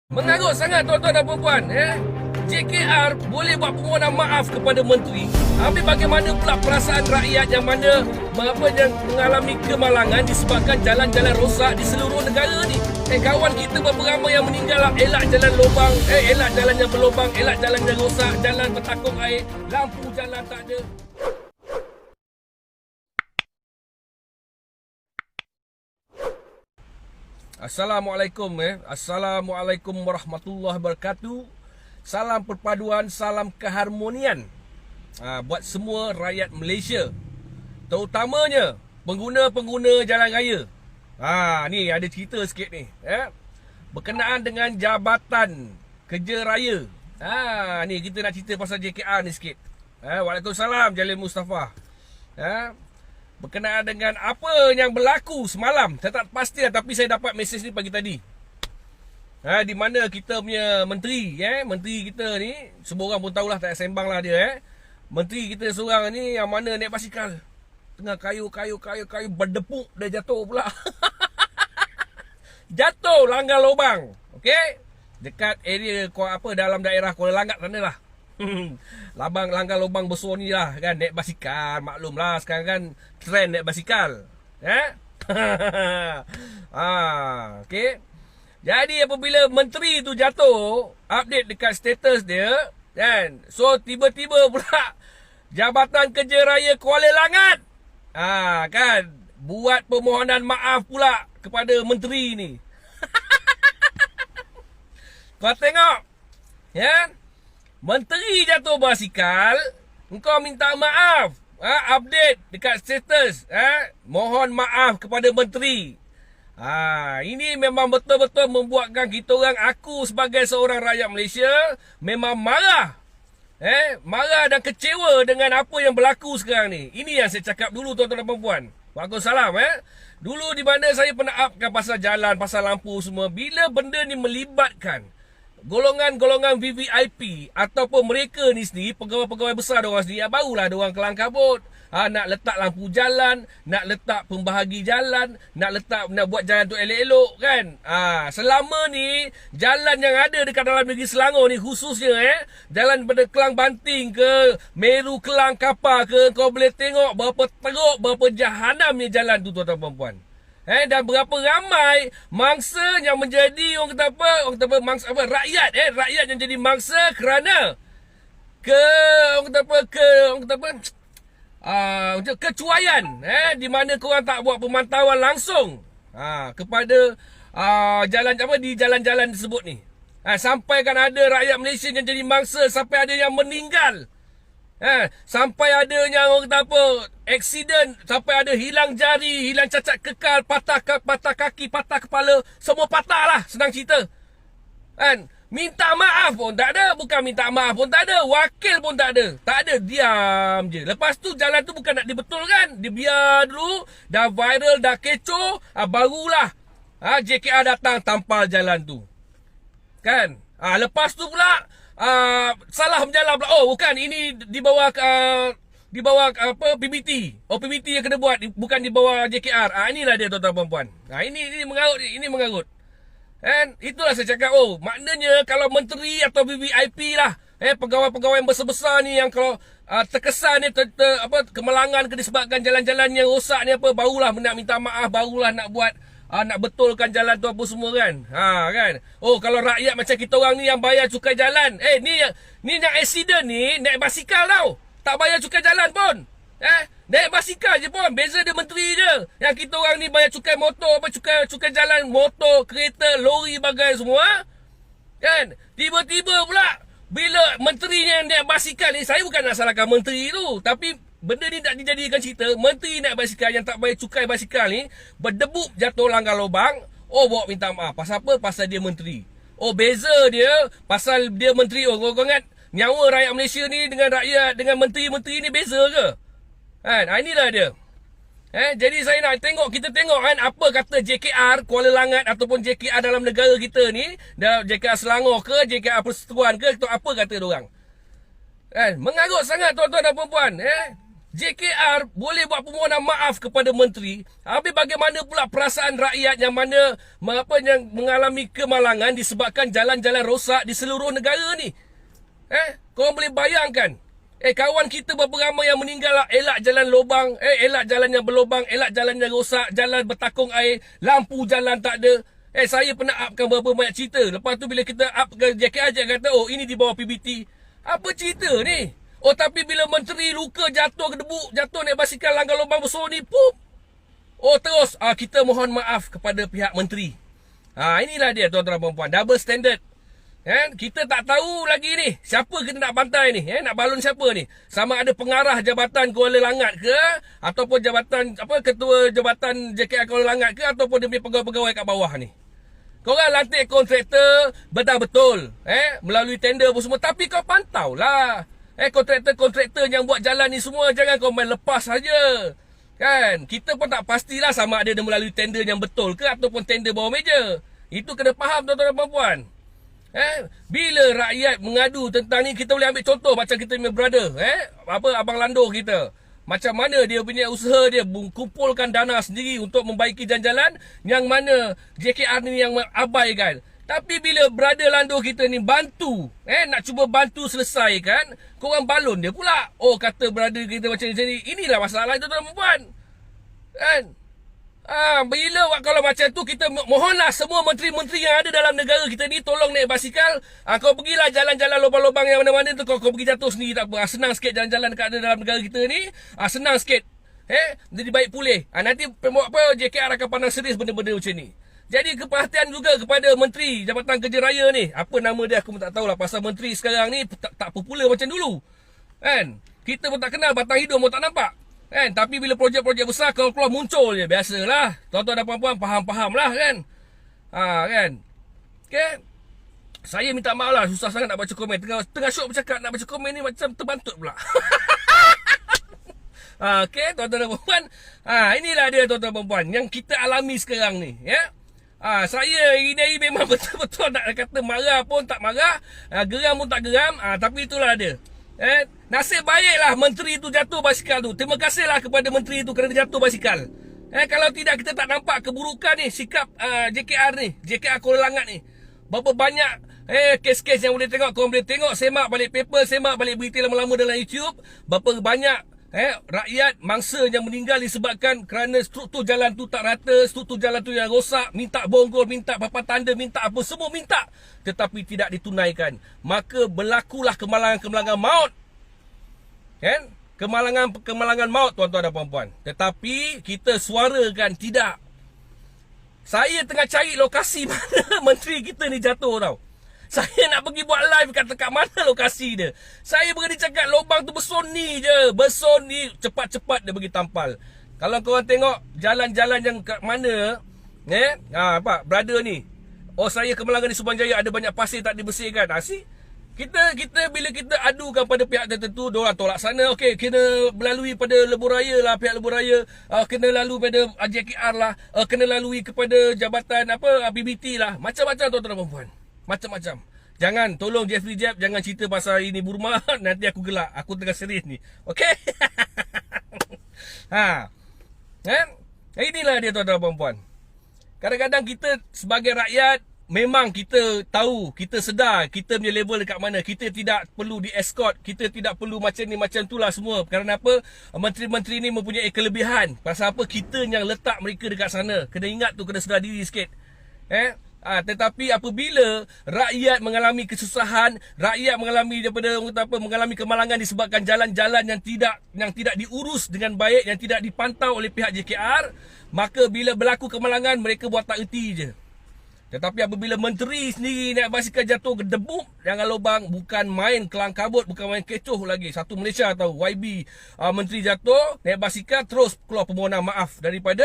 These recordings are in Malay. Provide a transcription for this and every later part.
Mengarut sangat tuan-tuan dan puan-puan. JKR boleh buat permohonan maaf kepada menteri. Habis bagaimana pula perasaan rakyat yang mana yang mengalami kemalangan disebabkan jalan-jalan rosak di seluruh negara ni. Kawan kita beberapa ramai yang meninggal lah. Elak jalan lubang, elak jalan yang berlubang, elak jalan yang rosak, jalan bertakung air, lampu jalan tak ada. Assalamualaikum Assalamualaikum warahmatullahi wabarakatuh. Salam perpaduan, salam keharmonian buat semua rakyat Malaysia, terutamanya pengguna-pengguna jalan raya. Ni ada cerita sikit ni berkenaan dengan Jabatan Kerja Raya. Ni kita nak cerita pasal JKR ni sikit. Waalaikumsalam Jalil Mustafa. Berkenaan dengan apa yang berlaku semalam. Saya tak pasti lah, tapi saya dapat mesej ni pagi tadi. Di mana kita punya menteri, menteri kita ni, semua orang pun tahulah, tak sembang lah dia. Menteri kita seorang ni yang mana naik basikal. Tengah kayu, berdepuk, dia jatuh pula. Jatuh langgar lubang. Okey? Dekat area dalam daerah Kuala Langat sana lah. Labang langgar lubang besar ni lah kan, naik basikal. Maklum lah sekarang kan trend naik basikal. Okey. Jadi apabila menteri tu jatuh, update dekat status dia kan, so tiba-tiba pula Jabatan Kerja Raya Kuala Langat kan buat permohonan maaf pula kepada menteri ni. Kau tengok menteri jatuh basikal, engkau minta maaf. Update dekat status. Mohon maaf kepada menteri. Ini memang betul-betul membuatkan kita orang, aku sebagai seorang rakyat Malaysia, memang marah. Marah dan kecewa dengan apa yang berlaku sekarang ni. Ini yang saya cakap dulu tuan-tuan dan puan-puan. Waalaikumsalam. Dulu di mana saya pernah upkan pasal jalan, pasal lampu semua. Bila benda ni melibatkan golongan-golongan VVIP ataupun mereka ni sendiri, pegawai-pegawai besar diorang sendiri, barulah diorang kelang kabut. Nak letak lampu jalan, nak letak pembahagi jalan, nak buat jalan tu elok-elok kan. Selama ni jalan yang ada dekat dalam negeri Selangor ni, khususnya jalan daripada Kelang Banting ke Meru Kelang Kapar ke, kau boleh tengok berapa teruk, berapa jahanamnya jalan tu tuan-tuan dan puan. Dan berapa ramai mangsa yang menjadi rakyat yang jadi mangsa kerana kecuaian di mana korang tak buat pemantauan langsung kepada di jalan-jalan tersebut ni. Sampai kan ada rakyat Malaysia yang jadi mangsa, sampai ada yang meninggal. Sampai adanya aksiden, sampai ada hilang jari, hilang cacat kekal, patah kaki, patah kepala, semua patah lah, senang cerita. Minta maaf pun tak ada, bukan minta maaf pun tak ada, wakil pun tak ada, diam je. Lepas tu jalan tu bukan nak dibetulkan, dia biar dulu, dah viral, dah kecoh, barulah JKR datang tampal jalan tu. Kan? Lepas tu pula salah menjalan pula. Bukan, ini di bawah PBT. PBT yang kena buat, bukan di bawah JKR. Inilah dia tuan-tuan dan puan. Ini mengarut. Itulah saya cakap. Maknanya kalau menteri atau VVIP lah, pegawai-pegawai yang besar-besar ni yang kalau terkesan ni kemalangan disebabkan jalan-jalan yang rosak ni barulah nak minta maaf, barulah nak buat nak betulkan jalan tu apa semua kan. Kan. Kalau rakyat macam kita orang ni yang bayar cukai jalan, ni yang aksiden ni naik basikal tau. Tak bayar cukai jalan pun. Naik basikal je pun. Beza dia menteri je. Yang kita orang ni bayar cukai motor, cukai jalan, motor, kereta, lori, bagai semua. Kan? Tiba-tiba pula bila menteri yang naik basikal ni, saya bukan nak salahkan menteri tu, tapi benda ni tak dijadikan cerita. Menteri naik basikal yang tak bayar cukai basikal ni, berdebuk jatuh langgar lubang. Bawa minta maaf. Pasal apa? Pasal dia menteri. Beza dia pasal dia menteri. Kau ingat nyawa rakyat Malaysia ni dengan rakyat, dengan menteri-menteri ni beza ke? Inilah dia. Jadi saya nak kita tengok kan apa kata JKR Kuala Langat ataupun JKR dalam negara kita ni, JKR Selangor ke, JKR Persekutuan ke, apa kata diorang. Mengarut sangat tuan-tuan dan puan-puan. JKR boleh buat permohonan maaf kepada menteri. Habis bagaimana pula perasaan rakyat yang mana yang mengalami kemalangan disebabkan jalan-jalan rosak di seluruh negara ni? Korang boleh bayangkan. Kawan kita berapa ramai yang meninggal lah. Elak jalan lubang, elak jalan yang berlubang, elak jalan yang rosak, jalan bertakung air, lampu jalan tak ada. Saya pernah upkan berapa banyak cerita. Lepas tu bila kita up ke JKR, dia kata, oh ini di bawah PBT. Apa cerita ni? Oh tapi bila menteri luka jatuh ke debu, jatuh naik basikal langgar lubang besar ni, pup. Oh terus kita mohon maaf kepada pihak menteri. Inilah dia tuan-tuan dan puan-puan, double standard. Kita tak tahu lagi ni siapa kita nak bantai ni, nak balun siapa ni. Sama ada pengarah jabatan Kuala Langat ke, ataupun jabatan ketua jabatan JKR Kuala Langat ke, ataupun dia punya pegawai-pegawai kat bawah ni. Korang lantik kontraktor betul-betul, melalui tender pun semua, tapi kau pantau lah. Kontraktor-kontraktor yang buat jalan ni semua, jangan kau main lepas saja. Kan? Kita pun tak pastilah sama ada dia melalui tender yang betul ke ataupun tender bawah meja. Itu kena faham tuan-tuan dan puan-puan. Bila rakyat mengadu tentang ni, kita boleh ambil contoh macam kita punya brother, Abang Lando kita. Macam mana dia punya usaha dia kumpulkan dana sendiri untuk membaiki jalan-jalan yang mana JKR ni yang abaikan. Tapi bila brother Lando kita ni bantu, nak cuba bantu selesaikan, korang balon dia pula. Oh kata brother kita macam ni. Inilah masalah itu tuan-tuan dan puan. Kan? Bila kalau macam tu, kita mohonlah semua menteri-menteri yang ada dalam negara kita ni tolong naik basikal. Kau pergilah jalan-jalan lubang-lubang yang mana-mana tu, kau pergi jatuh sendiri tak apa. Senang sikit jalan-jalan dekat dalam negara kita ni. Senang sikit. Jadi baik pulih. Nanti JKR akan pandang serius benda-benda macam ni. Jadi keperhatian juga kepada Menteri Jabatan Kerja Raya ni. Apa nama dia aku pun tak tahulah. Pasal menteri sekarang ni tak popular macam dulu. Kan? Kita pun tak kenal, batang hidung pun tak nampak. Kan? Tapi bila projek-projek besar kalau keluar muncul je. Biasalah. Tuan-tuan dan puan-puan faham-faham lah kan. Kan? Okay? Saya minta maaf lah. Susah sangat nak baca komen. Tengah syok bercakap nak baca komen ni macam terbantut pula. Okay, tuan-tuan dan puan-puan. Inilah dia tuan-tuan dan puan-puan yang kita alami sekarang ni. Ya. Saya ini memang betul-betul nak kata marah pun tak marah, geram pun tak geram, tapi itulah dia. Nasib baiklah menteri tu jatuh basikal tu. Terima kasihlah kepada menteri tu kerana jatuh basikal. Kalau tidak kita tak nampak keburukan ni sikap JKR ni, JKR Kuala Langat ni. Berapa banyak kes-kes yang boleh tengok, korang boleh tengok, semak balik paper, semak balik berita lama-lama dalam YouTube. Berapa banyak rakyat mangsa yang meninggal disebabkan kerana struktur jalan tu tak rata, struktur jalan tu yang rosak, minta bonggol, minta papan tanda, minta apa semua minta, tetapi tidak ditunaikan. Maka berlakulah kemalangan-kemalangan maut. Kan? Kemalangan maut tuan-tuan dan puan-puan. Tetapi kita suarakan tidak. Saya tengah cari lokasi mana menteri kita ni jatuh tau. Saya nak pergi buat live kat mana lokasi dia. Saya berani cakap lubang tu bersoni je. Bersoni, cepat-cepat dia pergi tampal. Kalau korang tengok jalan-jalan yang kat mana, brother ni. Oh saya kemalangan di Subang Jaya ada banyak pasir tak dibersihkan. Kita bila kita adukan pada pihak tertentu, diorang tolak sana. Okey, kena melalui pada lebuh raya lah, pihak lebuh raya. Kena lalu pada JKR lah. Kena lalui kepada jabatan BBT lah. Macam-macam tuan-tuan dan puan-puan. Macam-macam. Jangan, tolong Jeffrey Jeb, jangan cerita pasal ini Burma. Nanti aku gelak. Aku tengah serius ni. Okey? Inilah dia tuan-tuan dan puan-puan. Kadang-kadang kita sebagai rakyat, memang kita tahu, kita sedar kita punya level dekat mana. Kita tidak perlu di-escort. Kita tidak perlu macam ni, macam tu lah semua. Kerana apa? Menteri-menteri ni mempunyai kelebihan. Pasal apa? Kita yang letak mereka dekat sana. Kena ingat tu, kena sedar diri sikit. Tetapi apabila rakyat mengalami kesusahan, rakyat mengalami mengalami kemalangan disebabkan jalan-jalan yang tidak diurus dengan baik, yang tidak dipantau oleh pihak JKR, maka bila berlaku kemalangan mereka buat tak erti je. Tetapi apabila menteri sendiri naik basikal jatuh ke debu jangan lubang, bukan main kelang kabut, bukan main kecoh lagi. Satu Malaysia tahu YB menteri jatuh naik basikal terus keluar permohonan maaf daripada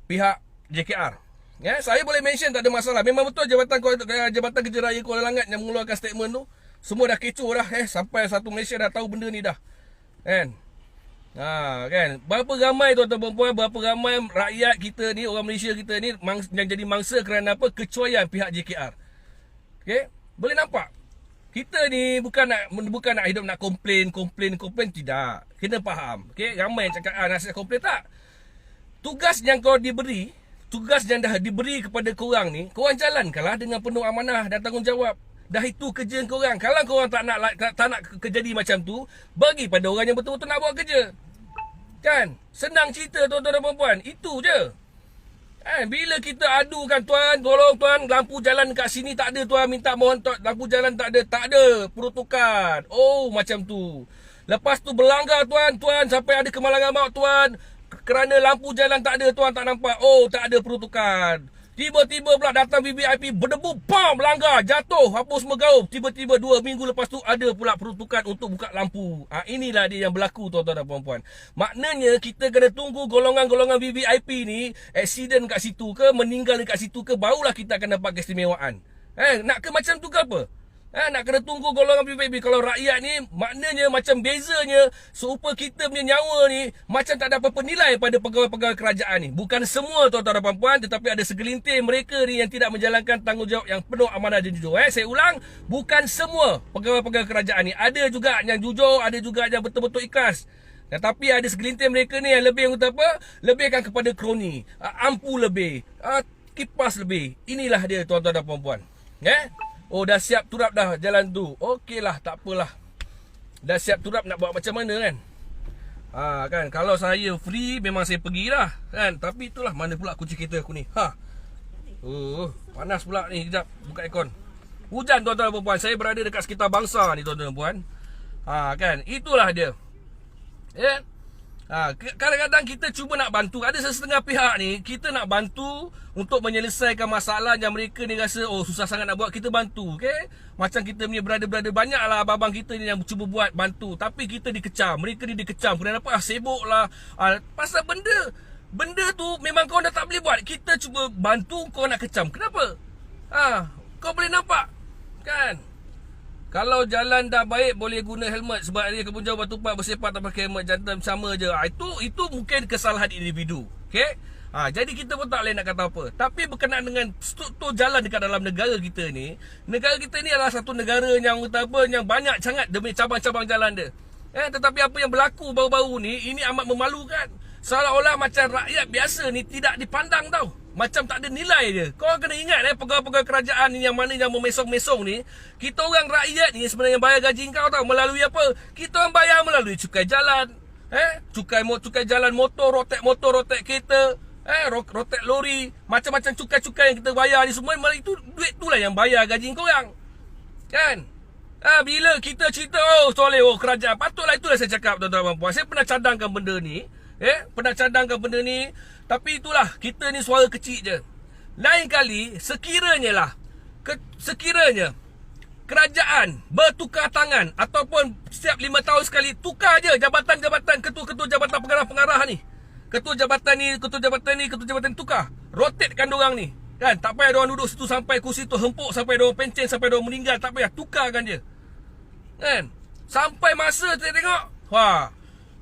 pihak JKR. Ya, saya boleh mention tak ada masalah. Memang betul Jabatan Kerja Raya Kuala Langat yang mengeluarkan statement tu semua dah kecoh dah. Sampai satu Malaysia dah tahu benda ni dah. Kan? Kan? Berapa ramai tuan-tuan perempuan, berapa ramai rakyat kita ni, orang Malaysia kita ni yang jadi mangsa kerana apa? Kecuaian pihak JKR. Okey? Boleh nampak? Kita ni bukan nak hidup nak komplain tidak. Kena faham. Okey, ramai yang cakap nasihat komplain tak. Tugas yang kau diberi, tugas yang dah diberi kepada korang ni, korang jalankanlah dengan penuh amanah dan tanggungjawab. Dah itu kerja korang. Kalau korang tak nak kejadi macam tu, bagi pada orang yang betul-betul nak buat kerja. Kan? Senang cerita tuan-tuan dan puan-puan. Itu je. Bila kita adukan, tuan, tolong tuan, lampu jalan kat sini tak ada tuan, minta mohon tuan, lampu jalan tak ada, peruntukan. Oh, macam tu. Lepas tu berlanggar tuan, sampai ada kemalangan maut tuan, kerana lampu jalan tak ada tuan, tak nampak. Oh, tak ada peruntukan. Tiba-tiba pula datang VVIP, berdebu, bam, melanggar, jatuh, hapus semua gaub. Tiba-tiba 2 minggu lepas tu ada pula peruntukan untuk buka lampu. Inilah dia yang berlaku tuan-tuan dan puan-puan. Maknanya kita kena tunggu golongan-golongan VVIP ni aksiden kat situ ke, meninggal dekat situ ke, barulah kita akan dapat keistimewaan. Nak ke macam tu ke apa? Nak kena tunggu golongan VVIP. Kalau rakyat ni maknanya macam bezanya, serupa kita punya nyawa ni macam tak ada apa-apa nilai pada pegawai-pegawai kerajaan ni. Bukan semua tuan-tuan dan puan-puan, tetapi ada segelintir mereka ni yang tidak menjalankan tanggungjawab yang penuh amanah dan jujur. Saya ulang, bukan semua pegawai-pegawai kerajaan ni. Ada juga yang jujur, ada juga yang betul-betul ikhlas. Tetapi ada segelintir mereka ni yang lebih untuk apa? Lebihkan kepada kroni, ampu lebih, kipas lebih. Inilah dia tuan-tuan dan puan-puan. Oh, dah siap turap dah jalan tu. Okeylah, tak apalah. Dah siap turap nak buat macam mana kan? Kan, kalau saya free memang saya pergilah kan. Tapi itulah, mana pula kunci kereta aku ni. Panas pula ni, kejap buka aircon. Hujan tuan-tuan dan puan-puan. Saya berada dekat sekitar Bangsa ni tuan-tuan dan puan. Kan, itulah dia. Kadang-kadang kita cuba nak bantu. Ada sesetengah pihak ni, kita nak bantu untuk menyelesaikan masalah yang mereka ni rasa susah sangat nak buat, kita bantu. Okay? Macam kita punya brother-brother, banyak lah abang-abang kita ni yang cuba buat bantu, tapi kita dikecam. Mereka ni dikecam. Kenapa? Sibuk lah. Pasal benda tu memang kau dah tak boleh buat. Kita cuba bantu, kau nak kecam. Kenapa? Kau boleh nampak kan? Kalau jalan dah baik, boleh guna helmet. Sebab dia kebun jauh batu pak bersepak tak pakai helmet, jantan sama je. Itu mungkin kesalahan individu. Okay? Jadi kita pun tak boleh nak kata apa. Tapi berkenaan dengan struktur jalan dekat dalam negara kita ni, negara kita ni adalah satu negara yang yang banyak sangat demi cabang-cabang jalan dia. Tetapi apa yang berlaku baru-baru ni, ini amat memalukan. Seolah-olah macam rakyat biasa ni tidak dipandang tau. Macam tak ada nilai je. Kau kena ingat pegawai-pegawai kerajaan ni yang mana yang memesong-mesong ni, kita orang rakyat ni sebenarnya bayar gaji kau tau. Melalui apa? Kita orang bayar melalui cukai jalan. Cukai jalan motor, rotek kereta, rotek lori, macam-macam cukai-cukai yang kita bayar ni semua, itu duit tu lah yang bayar gaji kau orang. Kan? Bila kita cerita soleh kerajaan, patutlah, itulah saya cakap tuan-tuan dan puan. Saya pernah cadangkan benda ni. Tapi itulah, kita ni suara kecil je. Lain kali, sekiranya kerajaan bertukar tangan, ataupun setiap 5 tahun sekali tukar je jabatan-jabatan, ketua-ketua jabatan pengarah-pengarah ni, ketua jabatan tukar, rotatekan diorang ni kan. Tak payah diorang duduk situ sampai kursi tu hempuk, sampai diorang pencen, sampai diorang meninggal. Tak payah, tukarkan je kan. Sampai masa kita tengok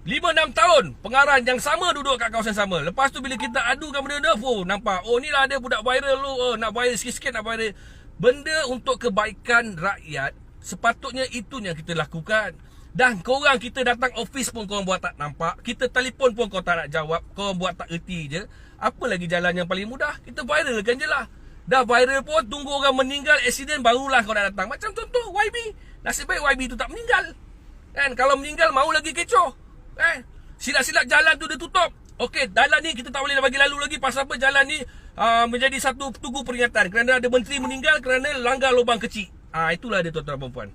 5-6 tahun pengarah yang sama duduk kat kawasan sama. Lepas tu bila kita adukan benda tu, nampak ni lah dia budak viral lu, nak viral sikit-sikit, nak viral. Benda untuk kebaikan rakyat, sepatutnya itu yang kita lakukan. Dan korang, kita datang office pun korang buat tak nampak, kita telefon pun kau tak nak jawab, korang buat tak erti je. Apa lagi jalan yang paling mudah? Kita viralkan je lah. Dah viral pun, tunggu orang meninggal, accident, barulah kau nak datang. Macam contoh YB. Nasib baik YB tu tak meninggal kan. Kalau meninggal, mau lagi kecoh. Silap-silap jalan tu dia tutup. Okey, jalan ni kita tak boleh bagi lalu lagi. Pasal apa? Jalan ni menjadi satu tugu peringatan kerana ada menteri meninggal kerana langgar lubang kecil. Itulah dia tuan-tuan dan puan.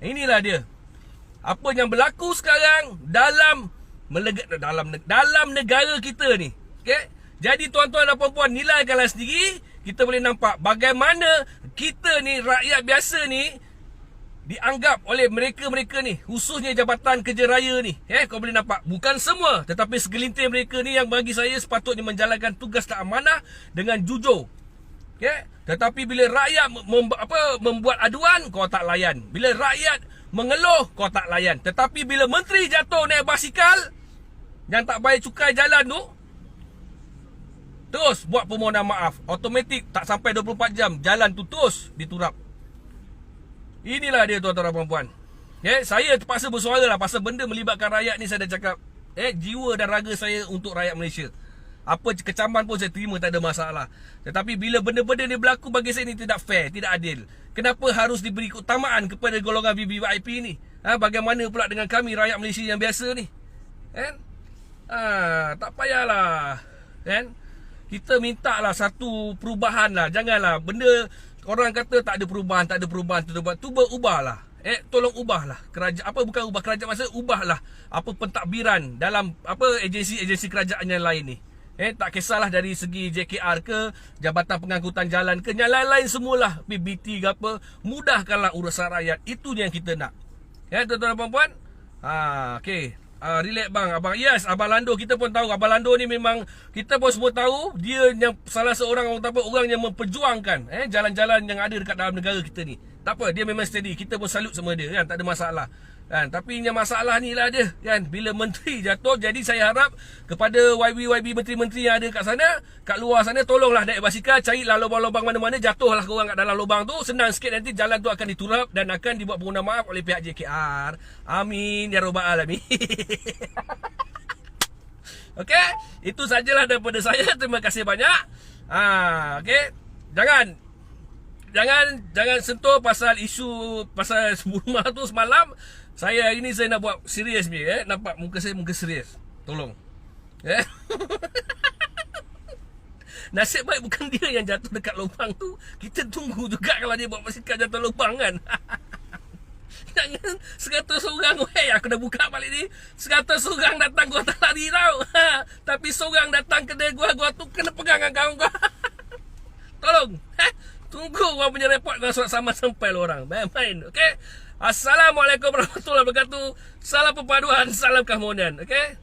Inilah dia apa yang berlaku sekarang dalam negara kita ni. Okey, jadi tuan-tuan dan puan-puan, nilaikanlah sendiri. Kita boleh nampak bagaimana kita ni, rakyat biasa ni, dianggap oleh mereka-mereka ni, khususnya Jabatan Kerja Raya ni. Kau boleh nampak, bukan semua, tetapi segelintir mereka ni yang bagi saya sepatutnya menjalankan tugas dan amanah dengan jujur. Tetapi bila rakyat membuat aduan, kau tak layan. Bila rakyat mengeluh, kau tak layan. Tetapi bila menteri jatuh naik basikal yang tak bayar cukai jalan tu, terus buat permohonan maaf, automatik tak sampai 24 jam jalan tu terus diturap. Inilah dia tuan-tuan dan puan-puan. Saya terpaksa bersuara lah pasal benda melibatkan rakyat ni. Saya dah cakap jiwa dan raga saya untuk rakyat Malaysia. Apa kecaman pun saya terima, tak ada masalah. Tetapi bila benda-benda ni berlaku, bagi saya ni tidak fair, tidak adil. Kenapa harus diberi keutamaan kepada golongan VVIP ni? Bagaimana pula dengan kami rakyat Malaysia yang biasa ni? Tak payahlah. Kita minta lah satu perubahan lah. Janganlah benda orang kata tak ada perubahan, tak ada perubahan. Cuba ubahlah. Tolong ubahlah kerajaan, bukan ubah kerajaan, maksud ubahlah apa pentadbiran dalam agensi-agensi kerajaan yang lain ni. Tak kisahlah dari segi JKR ke, Jabatan Pengangkutan Jalan ke, yang lain-lain semualah, PBT ke apa, mudahkanlah urusan rakyat. Itu yang kita nak. Tuan-tuan dan puan-puan. Okey. Relax bang, abang. Yes, Abang Lando kita pun tahu. Abang Lando ni memang kita pun semua tahu dia yang salah seorang orang yang memperjuangkan jalan-jalan yang ada dekat dalam negara kita ni. Tak apa, dia memang steady. Kita pun salut sama dia kan, tak ada masalah. Tapi yang masalah ni lah dia kan, bila menteri jatuh. Jadi saya harap kepada YB menteri-menteri yang ada kat sana, kat luar sana, tolonglah naik basikal, carilah lubang-lubang mana-mana, jatuhlah korang kat dalam lubang tu. Senang sikit, nanti jalan tu akan diturap dan akan dibuat permohonan maaf oleh pihak JKR. Amin ya rabbal alamin. Okey, itu sajalah daripada saya. Terima kasih banyak. Okey, Jangan sentuh pasal isu pasal rumah tu semalam. Saya nak buat serius ni. Nampak muka saya muka serius. Tolong. Nasib baik bukan dia yang jatuh dekat lubang tu. Kita tunggu juga kalau dia buat basikal jatuh lubang kan. Jangan 100 orang. Aku dah buka balik ni. 100 orang datang, gua tak lari tau. Tapi seorang datang kedai gua tu kena pegang dengan kawan gua. Tolong. Tunggu orang punya report dengan surat sama sampai orang. Main-main. Okey. Assalamualaikum warahmatullahi wabarakatuh. Salam perpaduan, salam keharmonian. Okey.